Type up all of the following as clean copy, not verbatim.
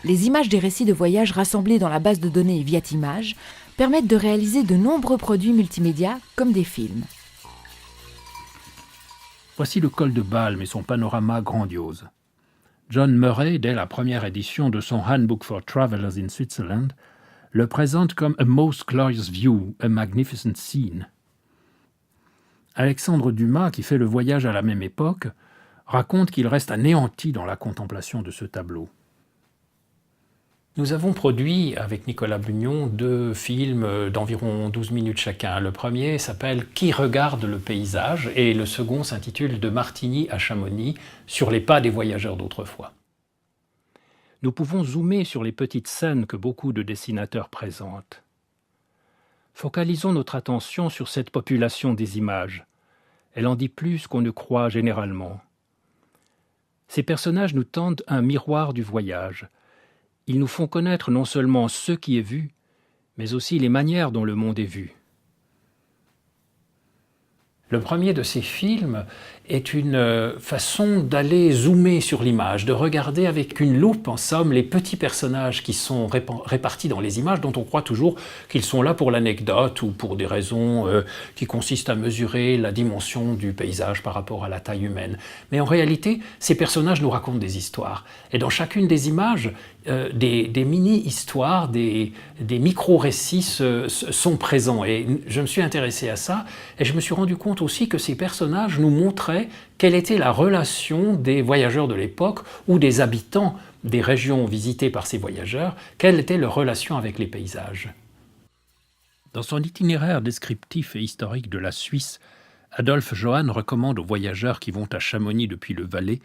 Les images des récits de voyage rassemblés dans la base de données Viatimage permettent de réaliser de nombreux produits multimédia comme des films. Voici le col de Balme et son panorama grandiose. John Murray, dès la première édition de son Handbook for Travelers in Switzerland, le présente comme « a most glorious view, a magnificent scene ». Alexandre Dumas, qui fait le voyage à la même époque, raconte qu'il reste anéanti dans la contemplation de ce tableau. Nous avons produit avec Nicolas Bugnon 2 films d'environ 12 minutes chacun. Le premier s'appelle « Qui regarde le paysage » et le second s'intitule « De Martigny à Chamonix, sur les pas des voyageurs d'autrefois ». Nous pouvons zoomer sur les petites scènes que beaucoup de dessinateurs présentent. Focalisons notre attention sur cette population des images. Elle en dit plus qu'on ne croit généralement. Ces personnages nous tendent un miroir du voyage. Ils nous font connaître non seulement ce qui est vu, mais aussi les manières dont le monde est vu. Le premier de ces films est une façon d'aller zoomer sur l'image, de regarder avec une loupe, en somme, les petits personnages qui sont répartis dans les images, dont on croit toujours qu'ils sont là pour l'anecdote ou pour des raisons qui consistent à mesurer la dimension du paysage par rapport à la taille humaine. Mais en réalité, ces personnages nous racontent des histoires. Et dans chacune des images, des mini-histoires, des micro-récits sont présents. Et je me suis intéressé à ça et je me suis rendu compte aussi que ces personnages nous montraient quelle était la relation des voyageurs de l'époque ou des habitants des régions visitées par ces voyageurs, quelle était leur relation avec les paysages. Dans son itinéraire descriptif et historique de la Suisse, Adolphe Johann recommande aux voyageurs qui vont à Chamonix depuis le Valais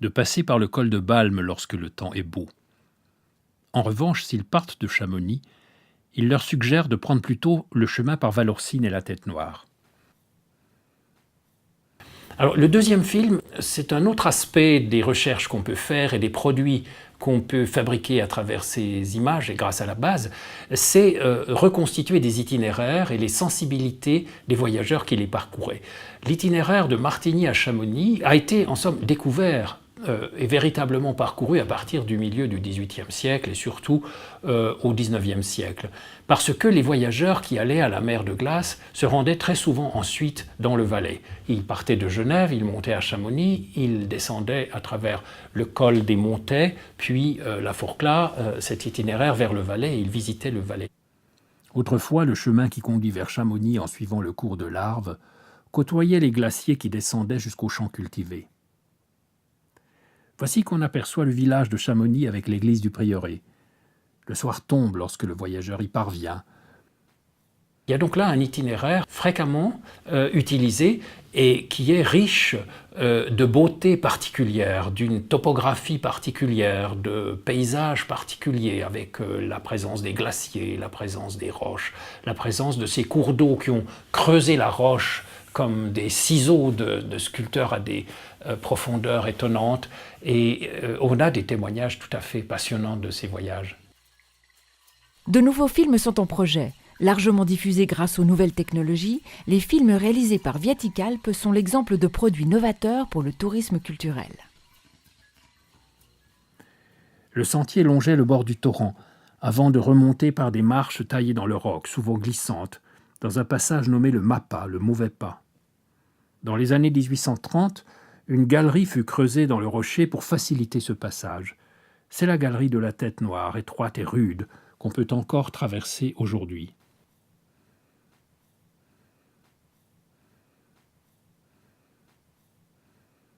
de passer par le col de Balme lorsque le temps est beau. En revanche, s'ils partent de Chamonix, il leur suggère de prendre plutôt le chemin par Valorcine et la Tête-Noire. Alors, le deuxième film, c'est un autre aspect des recherches qu'on peut faire et des produits qu'on peut fabriquer à travers ces images et grâce à la base, c'est reconstituer des itinéraires et les sensibilités des voyageurs qui les parcouraient. L'itinéraire de Martigny à Chamonix a été en somme découvert et véritablement parcouru à partir du milieu du XVIIIe siècle et surtout au XIXe siècle. Parce que les voyageurs qui allaient à la mer de glace se rendaient très souvent ensuite dans le Valais. Ils partaient de Genève, ils montaient à Chamonix, ils descendaient à travers le col des Montets, puis la Fourclaz, cet itinéraire vers le Valais, et ils visitaient le Valais. Autrefois, le chemin qui conduit vers Chamonix en suivant le cours de l'Arve côtoyait les glaciers qui descendaient jusqu'aux champs cultivés. Voici qu'on aperçoit le village de Chamonix avec l'église du prieuré. Le soir tombe lorsque le voyageur y parvient. Il y a donc là un itinéraire fréquemment utilisé et qui est riche de beauté particulière, d'une topographie particulière, de paysages particuliers avec la présence des glaciers, la présence des roches, la présence de ces cours d'eau qui ont creusé la roche comme des ciseaux de sculpteurs à des profondeurs étonnantes. Et on a des témoignages tout à fait passionnants de ces voyages. De nouveaux films sont en projet. Largement diffusés grâce aux nouvelles technologies, les films réalisés par Viaticalp sont l'exemple de produits novateurs pour le tourisme culturel. Le sentier longeait le bord du torrent, avant de remonter par des marches taillées dans le roc, souvent glissantes, dans un passage nommé le Mappa, le mauvais pas. Dans les années 1830, une galerie fut creusée dans le rocher pour faciliter ce passage. C'est la galerie de la Tête-Noire, étroite et rude, qu'on peut encore traverser aujourd'hui.